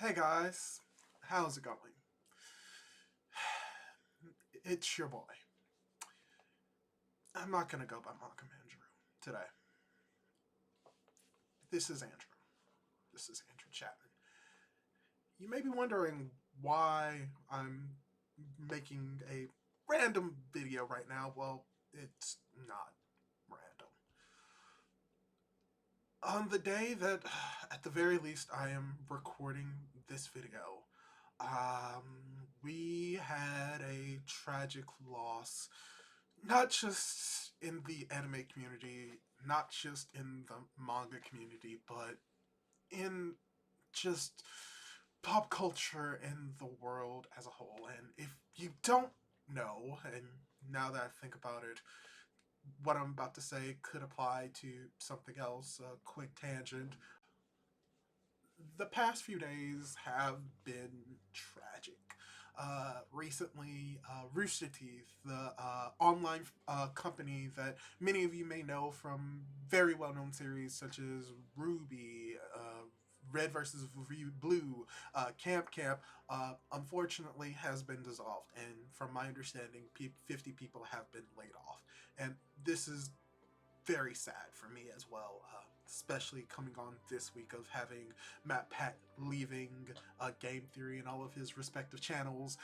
Hey guys, how's it going? It's your boy. I'm not gonna go by Manga Andrew today. This is Andrew. This is Andrew Chapman. You may be wondering why I'm making a random video right now. Well, it's not random. On the day that, at the very least, I am recording this video, we had a tragic loss, not just in the anime community, not just in the manga community, but in just pop culture and the world as a whole. And if you don't know, and now that I think about it, what I'm about to say could apply to something else, a quick tangent. The past few days have been tragic. Recently, Rooster Teeth, the online company that many of you may know from very well known series such as Ruby, Red versus Blue, Camp, unfortunately has been dissolved. And from my understanding, 50 people have been laid off. And this is very sad for me as well, especially coming on this week of having Matt Pat leaving Game Theory and all of his respective channels,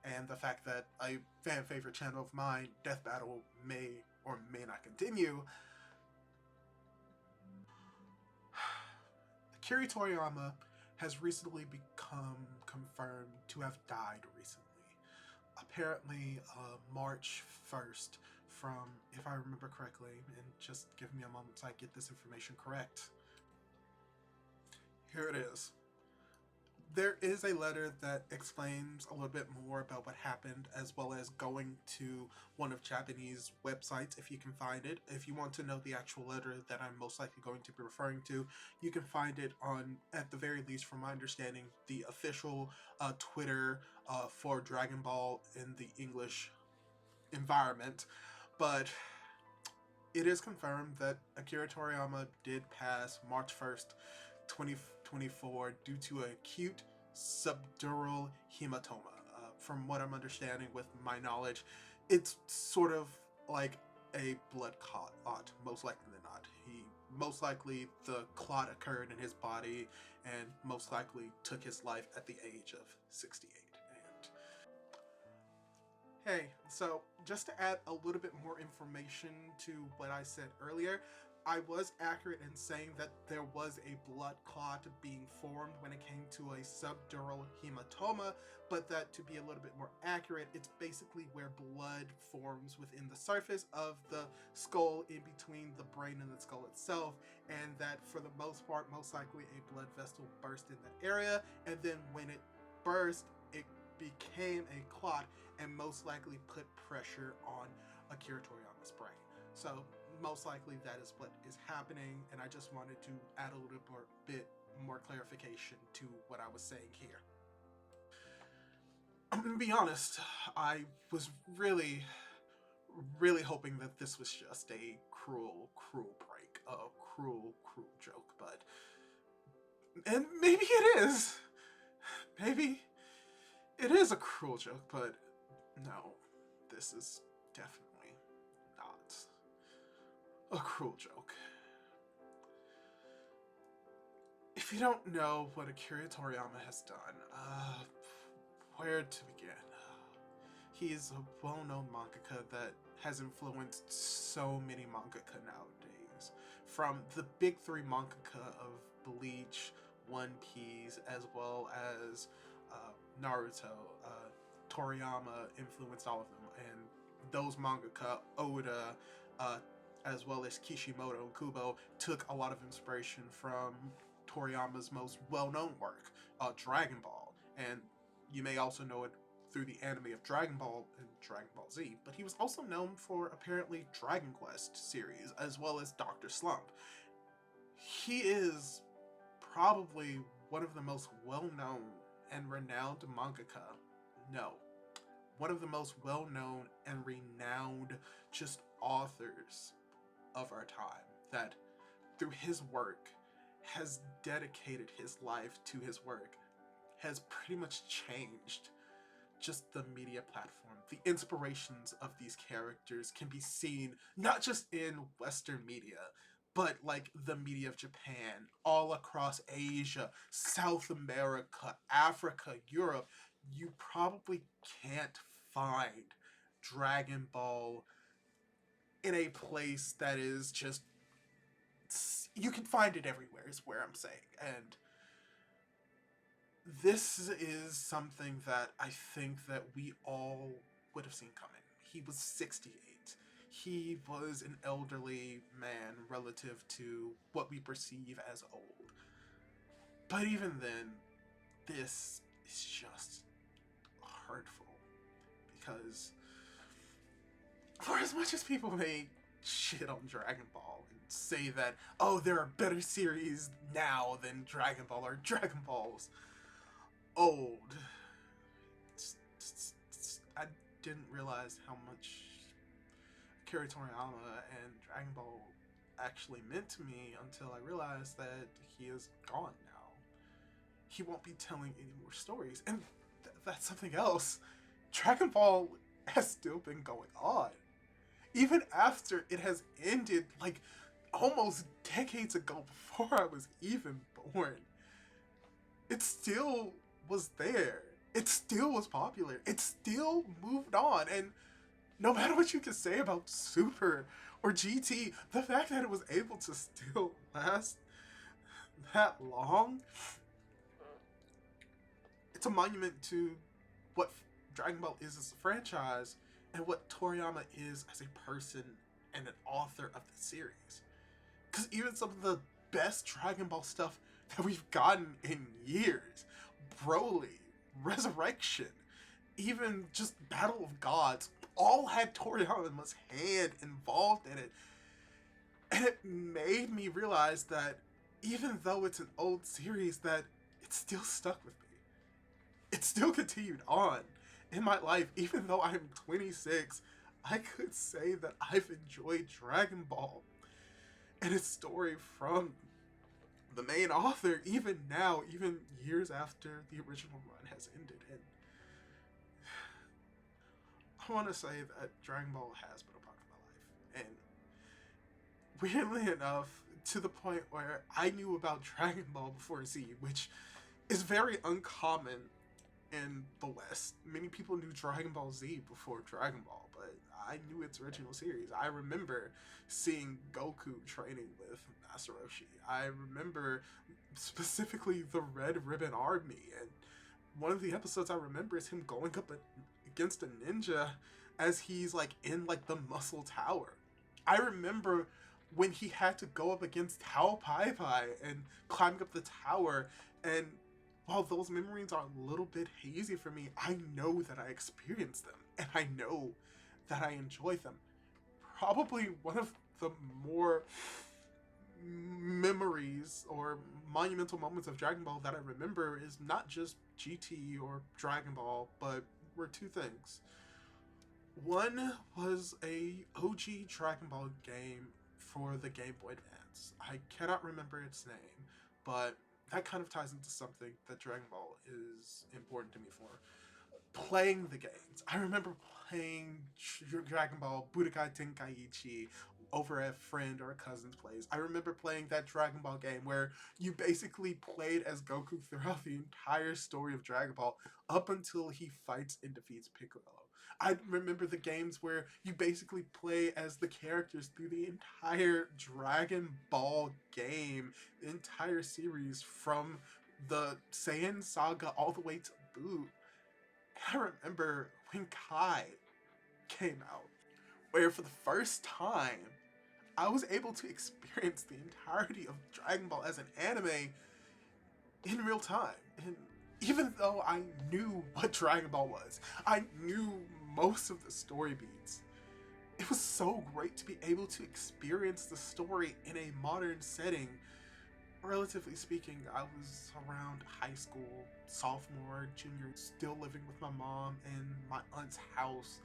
and the fact that a fan favorite channel of mine, Death Battle, may or may not continue. Akira Toriyama has recently become confirmed to have died recently. Apparently, March 1st, from, if I remember correctly, and just give me a moment so I get this information correct. Here it is. There is a letter that explains a little bit more about what happened, as well as going to one of Japanese websites if you can find it. If you want to know the actual letter that I'm most likely going to be referring to, you can find it on, at the very least from my understanding, the official Twitter for Dragon Ball in the English environment. But it is confirmed that Akira Toriyama did pass March 1st, 2024 due to acute subdural hematoma. From what I'm understanding with my knowledge, it's sort of like a blood clot, most likely than not. Most likely the clot occurred in his body and most likely took his life at the age of 68. And hey, so just to add a little bit more information to what I said earlier, I was accurate in saying that there was a blood clot being formed when it came to a subdural hematoma, but that to be a little bit more accurate, it's basically where blood forms within the surface of the skull in between the brain and the skull itself, and that for the most part, most likely a blood vessel burst in that area, and then when it burst, it became a clot and most likely put pressure on Akira Toriyama's brain. So most likely that is what is happening, and I just wanted to add a little bit more clarification to what I was saying here. I'm gonna be honest, I was really hoping that this was just a cruel break, a cruel joke, and maybe it is. Maybe it is a cruel joke, but no, this is definitely not a cruel joke. If you don't know what Akira Toriyama has done, where to begin? He is a well-known mangaka that has influenced so many mangaka nowadays. From the big three mangaka of Bleach, One Piece, as well as Naruto, Toriyama influenced all of them, and those mangaka, Oda, as well as Kishimoto and Kubo, took a lot of inspiration from Toriyama's most well-known work, Dragon Ball, and you may also know it through the anime of Dragon Ball and Dragon Ball Z, but he was also known for apparently Dragon Quest series, as well as Dr. Slump. He is probably one of the most well-known and renowned mangaka. No, one of the most well-known and renowned just authors of our time that through his work has dedicated his life to his work has pretty much changed just the media platform. The inspirations of these characters can be seen not just in Western media, but like the media of Japan, all across Asia, South America, Africa, Europe. You probably can't find Dragon Ball in a place that is just. You can find it everywhere, is where I'm saying. And this is something that I think that we all would have seen coming. He was 68. He was an elderly man relative to what we perceive as old. But even then, this is just hurtful. Because for as much as people may shit on Dragon Ball and say that, oh, there are better series now than Dragon Ball, or Dragon Ball's old. I didn't realize how much Akira Toriyama and Dragon Ball actually meant to me until I realized that he is gone now. He won't be telling any more stories, and that's something else. Dragon Ball has still been going on. Even after it has ended, like, almost decades ago, before I was even born. It still was there. It still was popular. It still moved on. And no matter what you can say about Super or GT, the fact that it was able to still last that long, it's a monument to what Dragon Ball is as a franchise and what Toriyama is as a person and an author of the series. Because even some of the best Dragon Ball stuff that we've gotten in years, Broly, Resurrection, even just Battle of Gods, all had Toriyama's hand involved in it. And it made me realize that even though it's an old series, that it still stuck with me. It still continued on in my life. Even though I'm 26, I could say that I've enjoyed Dragon Ball and its story from the main author, even now, even years after the original run has ended. And I want to say that Dragon Ball has been a part of my life. And weirdly enough, to the point where I knew about Dragon Ball before Z, which is very uncommon in the West. Many people knew Dragon Ball Z before Dragon Ball, but I knew its original series. I remember seeing Goku training with Master Roshi. I remember specifically the Red Ribbon Army, and one of the episodes I remember is him going up against a ninja as he's like in like the Muscle Tower. I remember when he had to go up against Tao Pai Pai and climbing up the tower, and while those memories are a little bit hazy for me, I know that I experienced them, and I know that I enjoyed them. Probably one of the more memories or monumental moments of Dragon Ball that I remember is not just GT or Dragon Ball, but were two things. One was a OG Dragon Ball game for the Game Boy Advance. I cannot remember its name, but that kind of ties into something that Dragon Ball is important to me for. Playing the games. I remember playing Dragon Ball Budokai Tenkaichi over at a friend or a cousin's place. I remember playing that Dragon Ball game where you basically played as Goku throughout the entire story of Dragon Ball up until he fights and defeats Piccolo. I remember the games where you basically play as the characters through the entire Dragon Ball game, the entire series from the Saiyan Saga all the way to Buu. I remember when Kai came out, where for the first time, I was able to experience the entirety of Dragon Ball as an anime in real time. And even though I knew what Dragon Ball was, I knew most of the story beats, it was so great to be able to experience the story in a modern setting. Relatively speaking, I was around high school, sophomore, junior, still living with my mom in my aunt's house.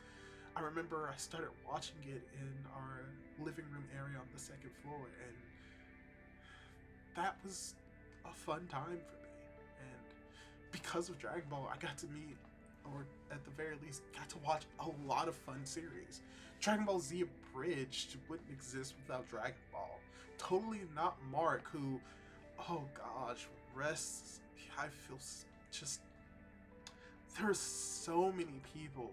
I remember I started watching it in our living room area on the second floor, and that was a fun time for me. And because of Dragon Ball, I got to meet, or at the very least, got to watch a lot of fun series. Dragon Ball Z Abridged wouldn't exist without Dragon Ball. Totally Not Mark, who, oh gosh, rests. I feel just. There are so many people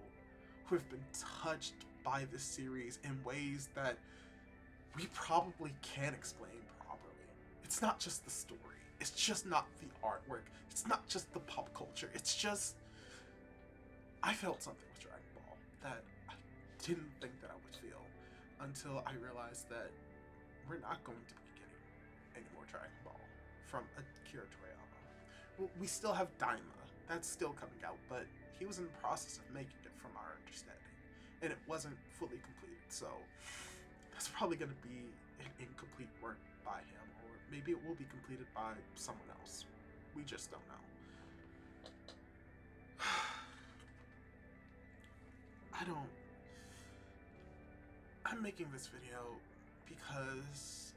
who have been touched by this series in ways that we probably can't explain properly. It's not just the story. It's just not the artwork. It's not just the pop culture. It's just, I felt something with Dragon Ball that I didn't think that I would feel until I realized that we're not going to be getting any more Dragon Ball from Akira Toriyama. Well, we still have Daima. That's still coming out, but he was in the process of making it from our understanding, and it wasn't fully completed, so that's probably going to be an incomplete work by him, or maybe it will be completed by someone else. We just don't know. I'm making this video because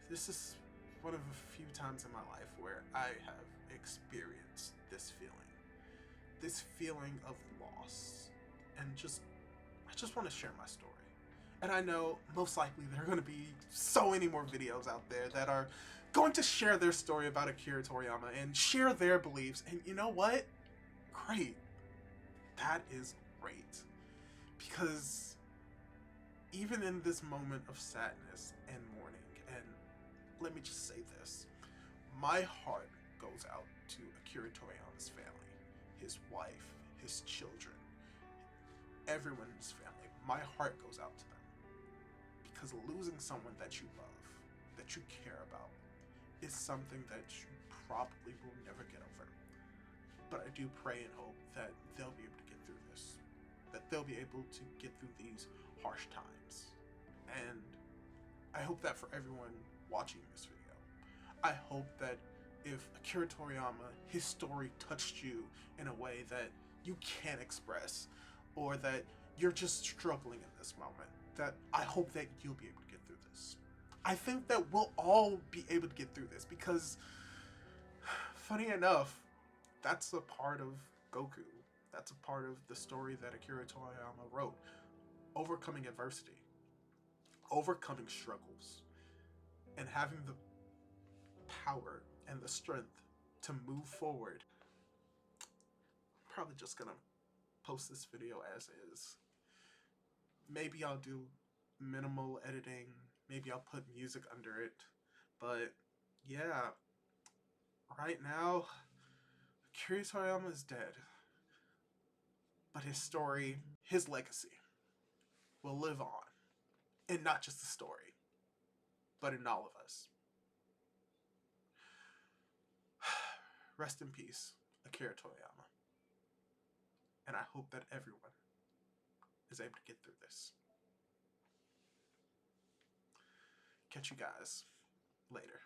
this is one of a few times in my life where I have experienced this feeling of loss, and I just want to share my story. And I know most likely there are going to be so many more videos out there that are going to share their story about Akira Toriyama and share their beliefs, and you know what? Great. That is great. Because even in this moment of sadness and mourning, and let me just say this, my heart goes out to Akira Toriyama's family, his wife, his children, everyone in his family. My heart goes out to them. Because losing someone that you love, that you care about, is something that you probably will never get over. But I do pray and hope that they'll be able to get through this, that they'll be able to get through these harsh times. And I hope that for everyone watching this video, I hope that if Akira Toriyama, his story touched you in a way that you can't express, or that you're just struggling in this moment, that I hope that you'll be able to get through this. I think that we'll all be able to get through this because, funny enough, that's a part of Goku. That's a part of the story that Akira Toriyama wrote. Overcoming adversity, overcoming struggles, and having the power and the strength to move forward. I'm probably just gonna post this video as is. Maybe I'll do minimal editing, maybe I'll put music under it, but yeah, right now, Akira Toriyama is dead, but his story, his legacy, will live on, and not just the story, but in all of us. Rest in peace, Akira Toriyama, and I hope that everyone is able to get through this. Catch you guys later.